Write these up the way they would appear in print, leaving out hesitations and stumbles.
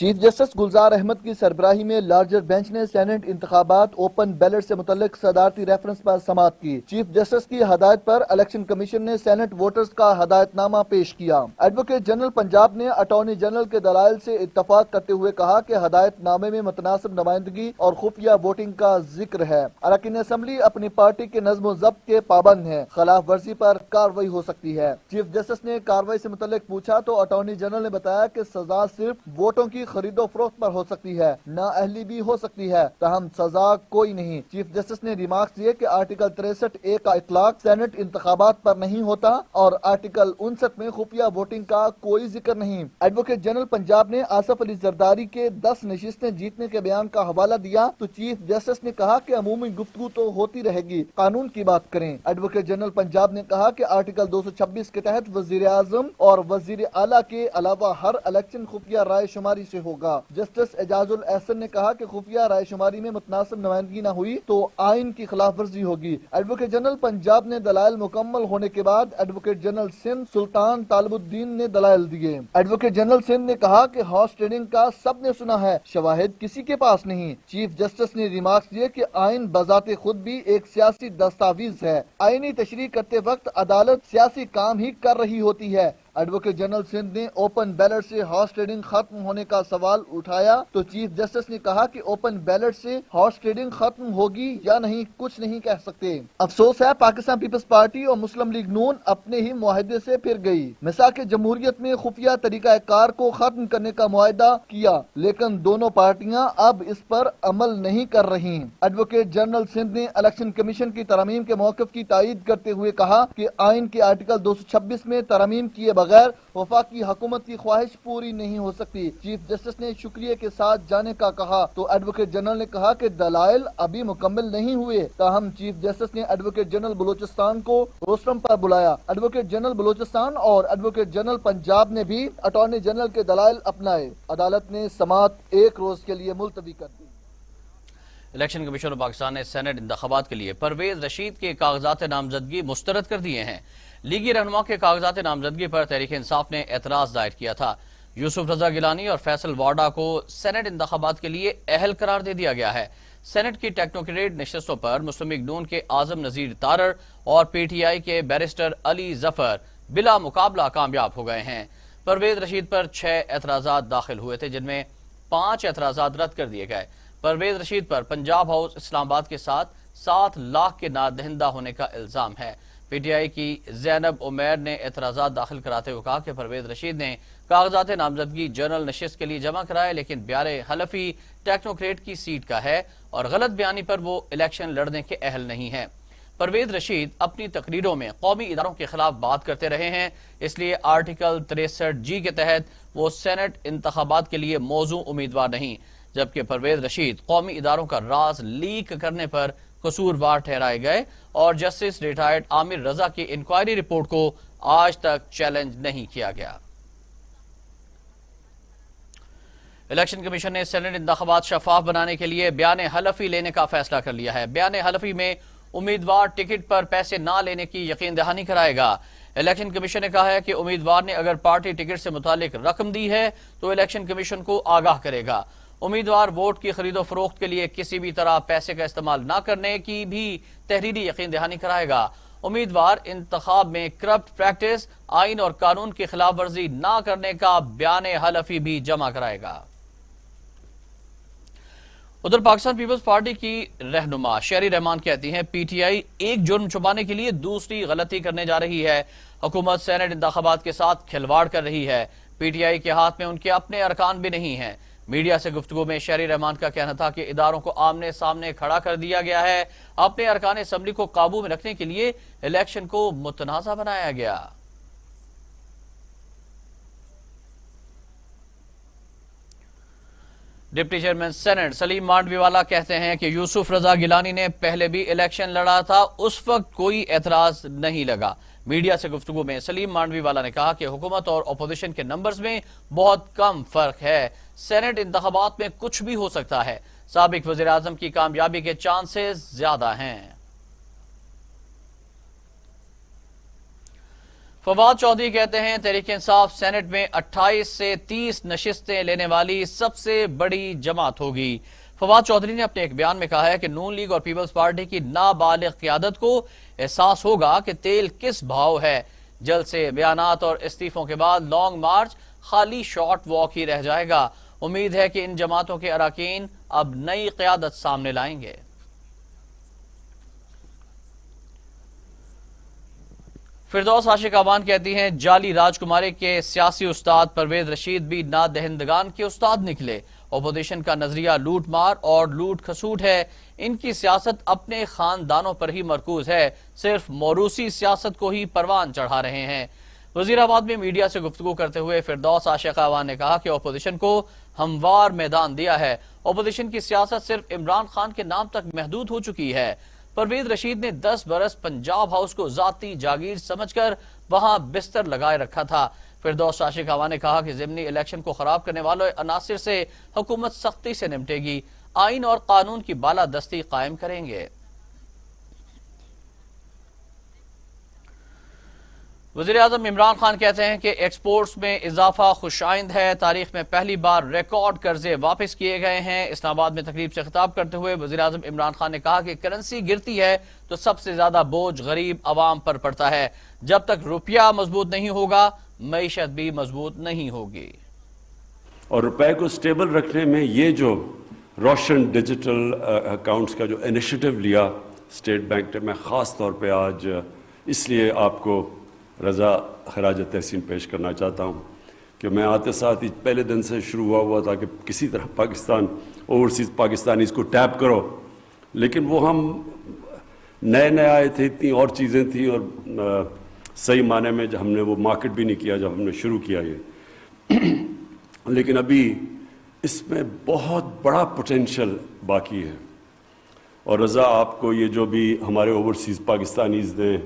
Chief justice Gulzar Ahmed کی سربراہی میں لارجر بینچ نے سینٹ انتخابات اوپن بیلٹ سے متعلق صدارتی ریفرنس پر سماعت کی۔ چیف جسٹس کی ہدایت پر الیکشن کمیشن نے سینٹ ووٹرز کا ہدایت نامہ پیش کیا۔ ایڈوکیٹ جنرل پنجاب نے اٹارنی جنرل کے دلائل سے اتفاق کرتے ہوئے کہا کہ ہدایت نامے میں متناسب نمائندگی اور خفیہ ووٹنگ کا ذکر ہے۔ اراکین اسمبلی اپنی پارٹی کے نظم و ضبط کے پابند ہیں، خلاف ورزی پر کارروائی ہو سکتی ہے۔ چیف جسٹس نے کارروائی سے متعلق پوچھا تو اٹارنی جنرل نے بتایا کہ سزا صرف ووٹوں کی خرید و فروخت پر ہو سکتی ہے، نااہلی بھی ہو سکتی ہے، تاہم سزا کوئی نہیں۔ چیف جسٹس نے ریمارکس دیے کہ آرٹیکل 63(a) کا اطلاق سینٹ انتخابات پر نہیں ہوتا اور آرٹیکل 59 میں خفیہ ووٹنگ کا کوئی ذکر نہیں۔ ایڈوکیٹ جنرل پنجاب نے آصف علی زرداری کے 10 نشستیں جیتنے کے بیان کا حوالہ دیا تو چیف جسٹس نے کہا کہ عمومی گفتگو تو ہوتی رہے گی، قانون کی بات کریں۔ ایڈوکیٹ جنرل پنجاب نے کہا کہ آرٹیکل 226 کے تحت وزیر اعظم اور وزیر اعلیٰ کے علاوہ ہر الیکشن خفیہ رائے شماری سے ہوگا۔ جسٹس اعجاز الاحسن نے کہا کہ خفیہ رائے شماری میں متناسب نمائندگی نہ ہوئی تو آئین کی خلاف ورزی ہوگی۔ ایڈوکیٹ جنرل پنجاب نے دلائل مکمل ہونے کے بعد ایڈوکیٹ جنرل سندھ سلطان طالب الدین نے دلائل دیے۔ ایڈوکیٹ جنرل سندھ نے کہا کہ ہارس ٹریڈنگ کا سب نے سنا ہے، شواہد کسی کے پاس نہیں۔ چیف جسٹس نے ریمارکس دیے کہ آئین بذات خود بھی ایک سیاسی دستاویز ہے، آئینی تشریح کرتے وقت عدالت سیاسی کام ہی کر رہی ہوتی ہے۔ ایڈوکیٹ جنرل سندھ نے اوپن بیلٹ سے ہارس ٹریڈنگ ختم ہونے کا سوال اٹھایا تو چیف جسٹس نے کہا کہ اوپن بیلٹ سے ہارس ٹریڈنگ ختم ہوگی یا نہیں کچھ نہیں کہہ سکتے۔ افسوس ہے پاکستان پیپلز پارٹی اور مسلم لیگ نون اپنے ہی معاہدے سے پھر گئی۔ مساق جمہوریت میں خفیہ طریقہ کار کو ختم کرنے کا معاہدہ کیا لیکن دونوں پارٹیاں اب اس پر عمل نہیں کر رہی۔ ایڈوکیٹ جنرل سندھ نے الیکشن کمیشن کی ترامیم کے موقف کی تائید کرتے ہوئے کہا کہ آئین کے آرٹیکل 226 میں ترامیم کیے بغیر وفاقی حکومت کی خواہش پوری نہیں ہو سکتی۔ چیف جسٹس نے شکریہ کے ساتھ جانے کا کہا تو ایڈوکیٹ جنرل نے کہا کہ دلائل ابھی مکمل نہیں ہوئے، تاہم چیف جسٹس نے ایڈوکیٹ جنرل بلوچستان کو روسٹرم پر بلایا۔ ایڈوکیٹ جنرل بلوچستان اور ایڈوکیٹ جنرل پنجاب نے بھی اٹارنی جنرل کے دلائل اپنائے۔ عدالت نے سماعت 1 روز کے لیے ملتوی کر دی۔ الیکشن کمیشن پاکستان نے سینٹ انتخابات کے لیے پرویز رشید کے کاغذات نامزدگی مسترد کر دیے ہیں۔ لیگی رہنما کے کاغذات نامزدگی پر تحریک انصاف نے اعتراض دائر کیا تھا۔ یوسف رضا گیلانی اور فیصل وارڈا کو سینٹ انتخابات کے لیے اہل قرار دے دیا گیا ہے۔ سینٹ کی ٹیکنوکریٹ نشستوں پر مسلم لیگ نون کے اعظم نذیر تارڑ اور پی ٹی آئی کے بیرسٹر علی ظفر بلا مقابلہ کامیاب ہو گئے ہیں۔ پرویز رشید پر 6 اعتراضات داخل ہوئے تھے جن میں 5 اعتراضات رد کر دیے گئے۔ پرویز رشید پر پنجاب ہاؤس اسلام آباد کے ساتھ 7 لاکھ کے نادہندہ ہونے کا الزام ہے۔ پی ٹی آئی کی زینب عمیر نے اعتراضات داخل کراتے ہوئے کہا کہ پرویز رشید نے کاغذات نامزدگی جنرل نشست کے لیے جمع کرائے لیکن بیار حلفی ٹیکنوکریٹ کی سیٹ کا ہے اور غلط بیانی پر وہ الیکشن لڑنے کے اہل نہیں ہیں۔ پرویز رشید اپنی تقریروں میں قومی اداروں کے خلاف بات کرتے رہے ہیں، اس لیے آرٹیکل 63(g) کے تحت وہ سینٹ انتخابات کے لیے موزوں امیدوار نہیں، جبکہ پرویز رشید قومی اداروں کا راز لیک کرنے پر قصوروار ٹھہرائے گئے اور جسٹس ریٹائرڈ عامر رضا کی انکوائری رپورٹ کو آج تک چیلنج نہیں کیا گیا۔ الیکشن کمیشن نے سینٹ انتخابات شفاف بنانے کے لیے بیان حلفی لینے کا فیصلہ کر لیا ہے۔ بیان حلفی میں امیدوار ٹکٹ پر پیسے نہ لینے کی یقین دہانی کرائے گا۔ الیکشن کمیشن نے کہا ہے کہ امیدوار نے اگر پارٹی ٹکٹ سے متعلق رقم دی ہے تو الیکشن کمیشن کو آگاہ کرے گا۔ امیدوار ووٹ کی خرید و فروخت کے لیے کسی بھی طرح پیسے کا استعمال نہ کرنے کی بھی تحریری یقین دہانی کرائے گا۔ امیدوار انتخاب میں کرپٹ پریکٹس، آئین اور قانون کی خلاف ورزی نہ کرنے کا بیان حلفی بھی جمع کرائے گا۔ ادھر پاکستان پیپلز پارٹی کی رہنما شہری رحمان کہتی ہیں پی ٹی آئی ایک جرم چھپانے کے لیے دوسری غلطی کرنے جا رہی ہے۔ حکومت سینٹ انتخابات کے ساتھ کھلواڑ کر رہی ہے۔ پی ٹی آئی کے ہاتھ میں ان کے اپنے ارکان بھی نہیں ہیں۔ میڈیا سے گفتگو میں شہری رحمان کا کہنا تھا کہ اداروں کو آمنے سامنے کھڑا کر دیا گیا ہے، اپنے ارکان اسمبلی کو قابو میں رکھنے کے لیے الیکشن کو متنازع بنایا گیا۔ ڈپٹی چیئرمین سینٹ سلیم مانڈوی والا کہتے ہیں کہ یوسف رضا گیلانی نے پہلے بھی الیکشن لڑا تھا، اس وقت کوئی اعتراض نہیں لگا۔ میڈیا سے گفتگو میں سلیم مانڈوی والا نے کہا کہ حکومت اور اپوزیشن کے نمبرز میں بہت کم فرق ہے، سینٹ انتخابات میں کچھ بھی ہو سکتا ہے، سابق وزیر اعظم کی کامیابی کے چانسز زیادہ ہیں۔ فواد چودھری کہتے ہیں تحریک انصاف سینٹ میں 28 سے 30 نشستیں لینے والی سب سے بڑی جماعت ہوگی۔ فواد چودھری نے اپنے ایک بیان میں کہا ہے کہ نون لیگ اور پیپلز پارٹی کی نابالغ قیادت کو احساس ہوگا کہ تیل کس بھاؤ ہے۔ جلد سے بیانات اور استعفوں کے بعد لانگ مارچ خالی شارٹ واک ہی رہ جائے گا۔ امید ہے کہ ان جماعتوں کے اراکین اب نئی قیادت سامنے لائیں گے۔ فردوس عاشق آبان کہتی ہیں جعلی راجکماری کے سیاسی استاد پرویز رشید بھی نادہندگان کے استاد نکلے۔ اپوزیشن کا نظریہ لوٹ مار اور لوٹ کھسوٹ ہے۔ ان کی سیاست اپنے خاندانوں پر ہی مرکوز ہے، صرف موروثی سیاست کو ہی پروان چڑھا رہے ہیں۔ وزیر آباد میں میڈیا سے گفتگو کرتے ہوئے فردوس عاشق آبان نے کہا کہ اپوزیشن کو ہموار میدان دیا ہے۔ اپوزیشن کی سیاست صرف عمران خان کے نام تک محدود ہو چکی ہے۔ پرویز رشید نے 10 برس پنجاب ہاؤس کو ذاتی جاگیر سمجھ کر وہاں بستر لگائے رکھا تھا۔ فردوس عاشق آبان نے کہا کہ ضمنی الیکشن کو خراب کرنے والے عناصر سے حکومت سختی سے نمٹے گی، آئین اور قانون کی بالادستی قائم کریں گے۔ وزیر اعظم عمران خان کہتے ہیں کہ ایکسپورٹس میں اضافہ خوش آئند ہے۔ تاریخ میں پہلی بار ریکارڈ قرضے واپس کیے گئے ہیں۔ اسلام آباد میں تقریب سے خطاب کرتے ہوئے وزیر اعظم عمران خان نے کہا کہ کرنسی گرتی ہے تو سب سے زیادہ بوجھ غریب عوام پر پڑتا ہے۔ جب تک روپیہ مضبوط نہیں ہوگا معیشت بھی مضبوط نہیں ہوگی۔ اور روپے کو سٹیبل رکھنے میں یہ جو روشن ڈیجیٹل اکاؤنٹس کا جو انیشیٹو لیا اسٹیٹ بینک نے، میں خاص طور پہ آج اس لیے آپ کو رضا خراج تحسین پیش کرنا چاہتا ہوں کہ میں آتے ساتھ ہی پہلے دن سے شروع ہوا تھا کہ کسی طرح پاکستان اوورسیز پاکستانیز کو ٹیپ کرو، لیکن وہ ہم نئے آئے تھے، اتنی اور چیزیں تھیں، اور صحیح معنی میں ہم نے وہ مارکیٹ بھی نہیں کیا جب ہم نے شروع کیا یہ، لیکن ابھی اس میں بہت بڑا پوٹینشل باقی ہے۔ اور رضا آپ کو یہ جو بھی ہمارے اوورسیز پاکستانیز نے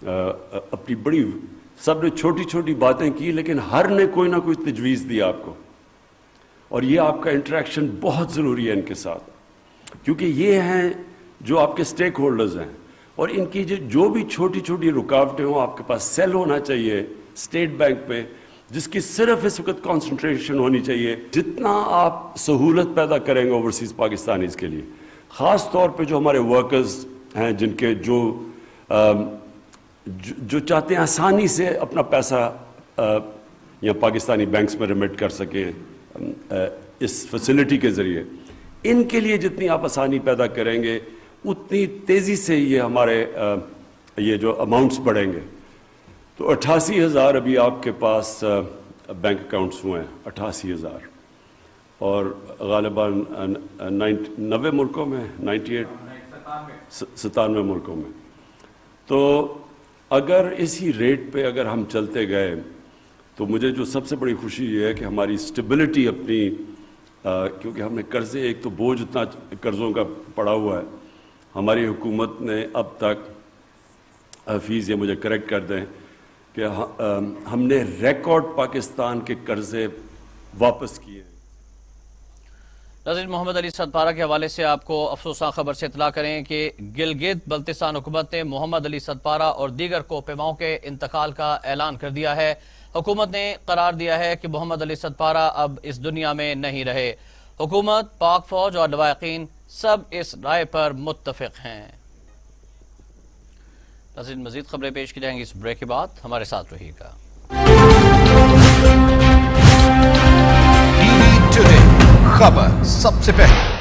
اپنی بڑی، سب نے چھوٹی چھوٹی باتیں کی، لیکن ہر نے کوئی نہ کوئی تجویز دی آپ کو، اور یہ آپ کا انٹریکشن بہت ضروری ہے ان کے ساتھ، کیونکہ یہ ہیں جو آپ کے سٹیک ہولڈرز ہیں، اور ان کی جو بھی چھوٹی چھوٹی رکاوٹیں ہوں آپ کے پاس سیل ہونا چاہیے اسٹیٹ بینک پہ، جس کی صرف اس وقت کانسنٹریشن ہونی چاہیے۔ جتنا آپ سہولت پیدا کریں گے اوورسیز پاکستانیز کے لیے، خاص طور پہ جو ہمارے ورکرز ہیں جن کے جو چاہتے ہیں آسانی سے اپنا پیسہ یا پاکستانی بینکس میں ریمٹ کر سکیں اس فیسلٹی کے ذریعے، ان کے لیے جتنی آپ آسانی پیدا کریں گے اتنی تیزی سے یہ ہمارے یہ جو اماؤنٹس بڑھیں گے۔ تو 88,000 ابھی آپ کے پاس بینک اکاؤنٹس ہوئے ہیں، 88,000، اور غالباً 90 ملکوں میں، 97 ملکوں میں۔ تو اگر اسی ریٹ پہ اگر ہم چلتے گئے تو مجھے جو سب سے بڑی خوشی یہ ہے کہ ہماری اسٹیبلٹی اپنی، کیونکہ ہم نے قرضے، ایک تو بوجھ اتنا قرضوں کا پڑا ہوا ہے، ہماری حکومت نے اب تک، حفیظ یہ مجھے کریکٹ کر دیں، کہ ہم نے ریکارڈ پاکستان کے قرضے واپس کیے۔ ناظرین، محمد علی صدپارہ کے حوالے سے آپ کو افسوسناک خبر سے اطلاع کریں کہ گلگت بلتستان حکومت نے محمد علی صدپارہ اور دیگر کوپیماؤں کے انتقال کا اعلان کر دیا ہے۔ حکومت نے قرار دیا ہے کہ محمد علی صدپارہ اب اس دنیا میں نہیں رہے۔ حکومت، پاک فوج اور لواحقین سب اس رائے پر متفق ہیں۔ ناظرین، مزید خبریں پیش کی جائیں گی اس بریک کے بعد، ہمارے ساتھ رہیے گا۔ خبر سب سے پہلے۔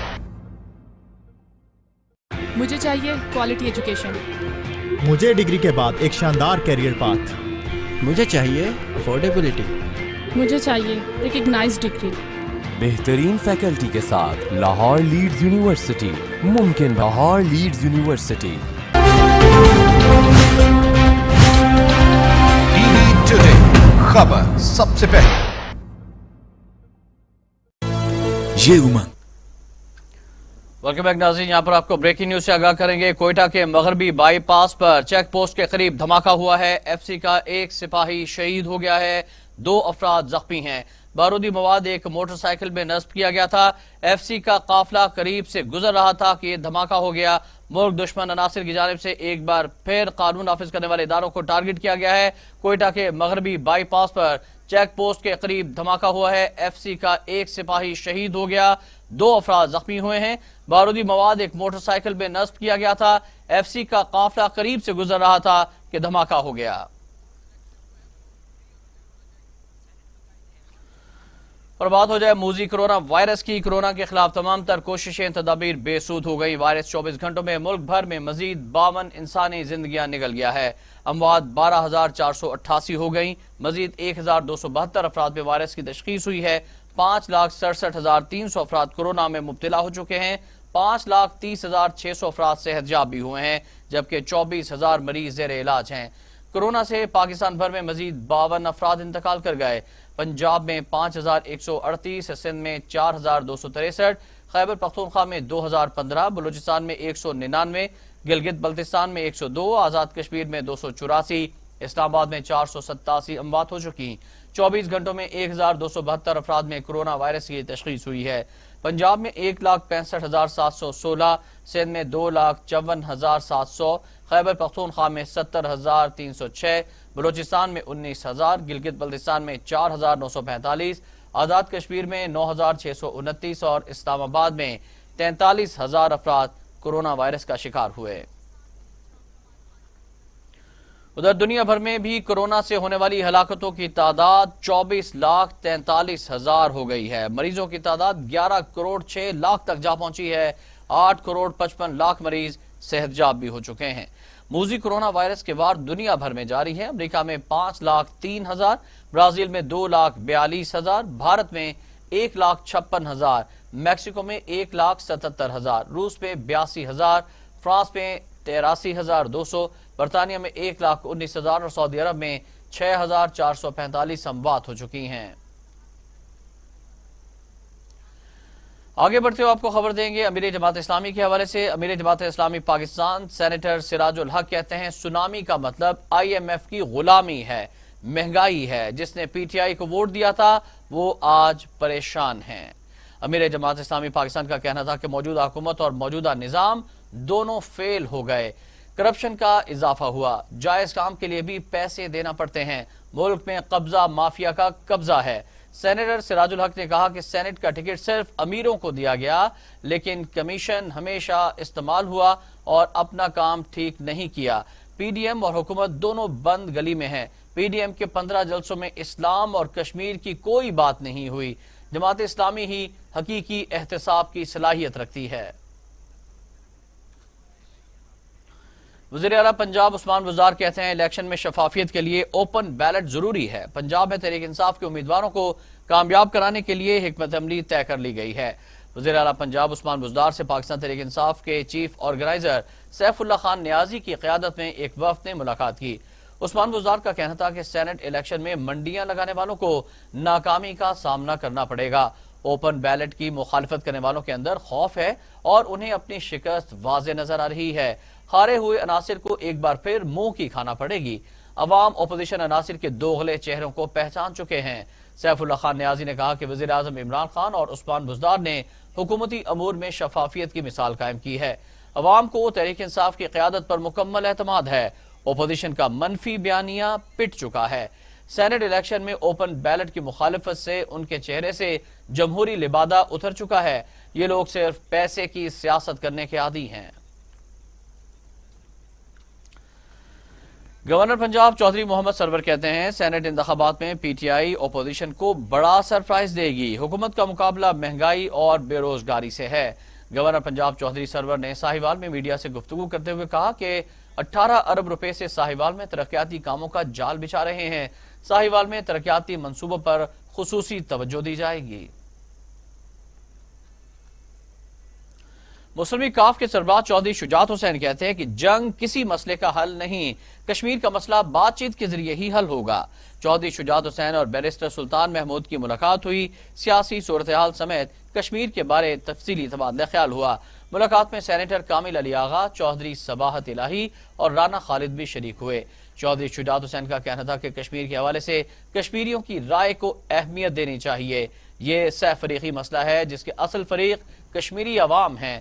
مجھے چاہیے کوالٹی ایجوکیشن، مجھے ڈگری کے بعد ایک شاندار کیریئر پاتھ، مجھے چاہیے افورڈیبلٹی، مجھے چاہیے ریکگنائزڈ ڈگری، بہترین فیکلٹی کے ساتھ لاہور لیڈز یونیورسٹی ممکن، لاہور لیڈز یونیورسٹی۔ ٹوڈے خبر سب سے پہلے۔ یہ امنگ، ویلکم بیک ناظرین، یہاں پر آپ کو بریکنگ نیوز سے آگاہ کریں گے۔ کوئٹہ کے مغربی by pass per check post کے قریب دھماکہ ہوا ہے۔ ایف سی کا ایک سپاہی شہید ہو گیا ہے، 2 افراد زخمی ہیں۔ بارودی مواد ایک موٹر سائیکل میں نصب کیا گیا تھا۔ ایف سی کا قافلہ قریب سے گزر رہا تھا کہ یہ دھماکہ ہو گیا۔ ملک دشمن عناصر کی جانب سے ایک بار پھر قانون نافذ کرنے والے اداروں کو ٹارگٹ کیا گیا ہے۔ کوئٹہ کے مغربی by pass per check post کے قریب دھماکہ ہوا ہے۔ ایف سی کا ایک سپاہی شہید ہو گیا، 2 افراد زخمی ہوئے ہیں۔ بارودی مواد ایک موٹر سائیکل میں نصب کیا گیا تھا۔ ایف سی کا قافلہ قریب سے گزر رہا تھا کہ دھماکہ ہو گیا۔ اور بات ہو جائے موذی کرونا وائرس کی۔ کرونا کے خلاف تمام تر کوششیں تدابیر بے سود ہو گئی۔ وائرس 24 گھنٹوں میں ملک بھر میں مزید 52 انسانی زندگیاں نگل گیا ہے۔ اموات 12,488 ہو گئیں۔ مزید 1,272 افراد میں وائرس کی تشخیص ہوئی ہے۔ 5,67,300 افراد کرونا میں مبتلا ہو چکے ہیں۔ 5,30,600 افراد صحت یاب بھی ہوئے ہیں، جبکہ 24,000 مریض زیر علاج ہیں۔ کرونا سے پاکستان بھر میں مزید 52 افراد انتقال کر گئے۔ پنجاب میں 5,138، سندھ میں 4,263، خیبر پختونخوا میں 2,015، بلوچستان میں 199، گلگت بلتستان میں 102، آزاد کشمیر میں 284، اسلام آباد میں 487 اموات ہو چکی۔ 24 گھنٹوں میں 1,272 افراد میں کرونا وائرس کی تشخیص ہوئی ہے۔ پنجاب میں 1,65,716، سندھ میں 2,54,700، خیبر پختونخوا میں 70,306، بلوچستان میں 19,000، گلگت بلتستان میں 4,945، آزاد کشمیر میں 9,629 اور اسلام آباد میں 43,000 افراد کرونا وائرس کا شکار ہوئے۔ ادھر دنیا بھر میں بھی کرونا سے ہونے والی ہلاکتوں کی تعداد 24,43,000 ہو گئی ہے۔ مریضوں کی تعداد 11,06,00,000 تک جا پہنچی ہے۔ 8,55,00,000 مریض صحت یاب بھی ہو چکے ہیں۔ موذی کرونا وائرس کے وار دنیا بھر میں جاری ہے۔ امریکہ میں 5,03,000، برازیل میں 2,42,000، بھارت میں 1,56,000، میکسیکو میں 1,77,000، روس میں 82,000، فرانس میں 83,200، برطانیہ میں 1,19,000 اور سعودی عرب میں 6,445 اموات ہو چکی ہیں۔ آگے بڑھتے ہوئے آپ کو خبر دیں گے امیر جماعت اسلامی کے حوالے سے۔ امیر جماعت اسلامی پاکستان سینیٹر سراج الحق کہتے ہیں سونامی کا مطلب IMF کی غلامی ہے، مہنگائی ہے۔ جس نے پی ٹی آئی کو ووٹ دیا تھا وہ آج پریشان ہیں۔ امیر جماعت اسلامی پاکستان کا کہنا تھا کہ موجودہ حکومت اور موجودہ نظام دونوں فیل ہو گئے، کرپشن کا اضافہ ہوا، جائز کام کے لیے بھی پیسے دینا پڑتے ہیں، ملک میں قبضہ مافیا کا قبضہ ہے۔ سینیٹر سراج الحق نے کہا کہ سینٹ کا ٹکٹ صرف امیروں کو دیا گیا، لیکن کمیشن ہمیشہ استعمال ہوا اور اپنا کام ٹھیک نہیں کیا۔ پی ڈی ایم اور حکومت دونوں بند گلی میں ہیں۔ پی ڈی ایم کے 15 جلسوں میں اسلام اور کشمیر کی کوئی بات نہیں ہوئی۔ جماعت اسلامی ہی حقیقی احتساب کی صلاحیت رکھتی ہے۔ وزیر اعلیٰ پنجاب عثمان بزدار کہتے ہیں الیکشن میں شفافیت کے لیے اوپن بیلٹ ضروری ہے۔ پنجاب میں تحریک انصاف کے امیدواروں کو کامیاب کرانے کے لیے حکمت عملی طے کر لی گئی ہے۔ وزیر اعلیٰ پنجاب عثمان بزدار سے پاکستان تحریک انصاف کے چیف آرگنائزر سیف اللہ خان نیازی کی قیادت میں ایک وفد نے ملاقات کی۔ عثمان بزدار کا کہنا تھا کہ سینٹ الیکشن میں منڈیاں لگانے والوں کو ناکامی کا سامنا کرنا پڑے گا۔ اوپن بیلٹ کی مخالفت کرنے والوں کے اندر خوف ہے اور انہیں اپنی شکست واضح نظر آ رہی ہے۔ ہارے ہوئے عناصر کو ایک بار پھر منہ کی کھانا پڑے گی۔ عوام اپوزیشن عناصر کے دوغلے چہروں کو پہچان چکے ہیں۔ سیف اللہ خان نیازی نے کہا کہ وزیر اعظم عمران خان اور عثمان بزدار نے حکومتی امور میں شفافیت کی مثال قائم کی ہے۔ عوام کو تحریک انصاف کی قیادت پر مکمل اعتماد ہے۔ اپوزیشن کا منفی بیانیہ پٹ چکا ہے۔ سینٹ الیکشن میں اوپن بیلٹ کی مخالفت سے ان کے چہرے سے جمہوری لبادہ اتر چکا ہے۔ یہ لوگ صرف پیسے کی سیاست کرنے کے عادی ہیں۔ گورنر پنجاب چودھری محمد سرور کہتے ہیں سینٹ انتخابات میں پی ٹی آئی اپوزیشن کو بڑا سرپرائز دے گی۔ حکومت کا مقابلہ مہنگائی اور بے روزگاری سے ہے۔ گورنر پنجاب چودھری سرور نے ساہیوال میں میڈیا سے گفتگو کرتے ہوئے کہا کہ 18 ارب روپے سے ساہیوال میں ترقیاتی کاموں کا جال بچھا رہے ہیں۔ ساہیوال میں ترقیاتی منصوبوں پر خصوصی توجہ دی جائے گی۔ مسلم کاف کے سربراہ چودھری شجاعت حسین کہتے ہیں کہ جنگ کسی مسئلے کا حل نہیں، کشمیر کا مسئلہ بات چیت کے ذریعے ہی حل ہوگا۔ چودھری شجاعت حسین اور بیرسٹر سلطان محمود کی ملاقات ہوئی۔ سیاسی صورتحال سمیت کشمیر کے بارے تفصیلی تبادلہ خیال ہوا۔ ملاقات میں سینیٹر کامل علی آغا، چودھری صباحت الہی اور رانا خالد بھی شریک ہوئے۔ چودھری شجاعت حسین کا کہنا تھا کہ کشمیر کے حوالے سے کشمیریوں کی رائے کو اہمیت دینی چاہیے۔ یہ سہ فریقی مسئلہ ہے جس کے اصل فریق کشمیری عوام ہیں۔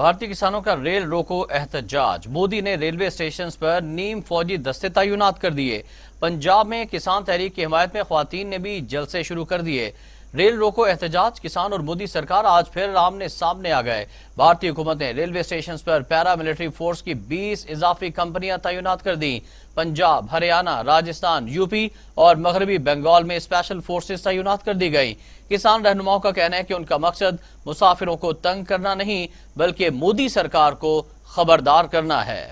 بھارتی کسانوں کا ریل روکو احتجاج، مودی نے ریلوے اسٹیشنز پر نیم فوجی دستے تعینات کر دیے۔ پنجاب میں کسان تحریک کی حمایت میں خواتین نے بھی جلسے شروع کر دیے۔ ریل روکو احتجاج، کسان اور مودی سرکار آج پھر آمنے سامنے آ گئے۔ بھارتی حکومت نے ریلوے اسٹیشنز پر پیرا ملٹری فورس کی 20 اضافی کمپنیاں تعینات کر دیں۔ پنجاب، ہریانہ، راجستھان، یو پی اور مغربی بنگال میں اسپیشل فورسز تعینات کر دی گئی۔ کسان رہنماؤں کا کہنا ہے کہ ان کا مقصد مسافروں کو تنگ کرنا نہیں بلکہ مودی سرکار کو خبردار کرنا ہے۔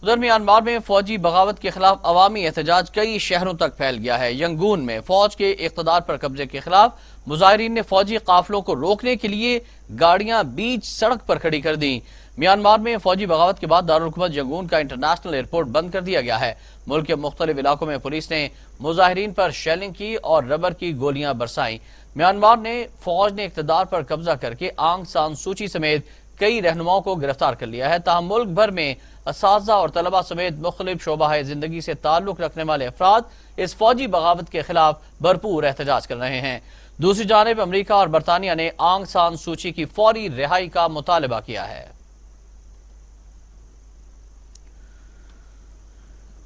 ادھر میانمار میں فوجی بغاوت کے خلاف عوامی احتجاج کئی شہروں تک پھیل گیا ہے۔ ینگون میں فوج کے اقتدار پر قبضے کے خلاف مظاہرین نے فوجی قافلوں کو روکنے کے لیے گاڑیاں بیچ سڑک پر کھڑی کر دیں۔ میانمار میں فوجی بغاوت کے بعد دارالحکومت ینگون کا انٹرنیشنل ایئرپورٹ بند کر دیا گیا ہے۔ ملک کے مختلف علاقوں میں پولیس نے مظاہرین پر شیلنگ کی اور ربر کی گولیاں برسائیں۔ میانمار نے فوج نے اقتدار پر قبضہ کر کے آنگ سان سوچی سمیت کئی رہنماؤں کو گرفتار کر لیا ہے، تاہم ملک بھر میں اساتذہ اور طلبہ سمیت مختلف شعبہ زندگی سے تعلق رکھنے والے افراد اس فوجی بغاوت کے خلاف بھرپور احتجاج کر رہے ہیں۔ دوسری جانب امریکہ اور برطانیہ نے آنگ سان سوچی کی فوری رہائی کا مطالبہ کیا ہے۔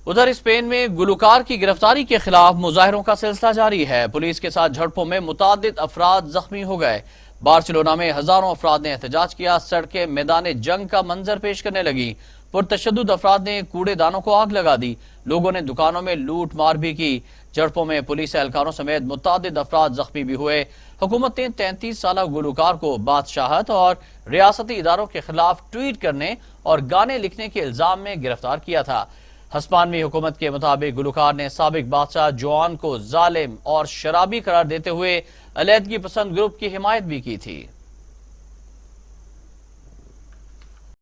ادھر اسپین میں گلوکار کی گرفتاری کے خلاف مظاہروں کا سلسلہ جاری ہے۔ پولیس کے ساتھ جھڑپوں میں متعدد افراد زخمی ہو گئے۔ بارسلونا میں ہزاروں افراد نے احتجاج کیا، سڑکیں میدان جنگ کا منظر پیش کرنے لگیں۔ پرتشدد افراد نے کوڑے دانوں کو آگ لگا دی، لوگوں نے دکانوں میں لوٹ مار بھی کی۔ جھڑپوں میں پولیس اہلکاروں سمیت متعدد افراد زخمی بھی ہوئے۔ حکومت نے 33 سالہ گلوکار کو بادشاہت اور ریاستی اداروں کے خلاف ٹویٹ کرنے اور گانے لکھنے کے الزام میں گرفتار کیا تھا۔ ہسپانوی حکومت کے مطابق گلوکار نے سابق بادشاہ جوان کو ظالم اور شرابی قرار دیتے ہوئے علیحدگی پسند گروپ کی حمایت بھی کی تھی۔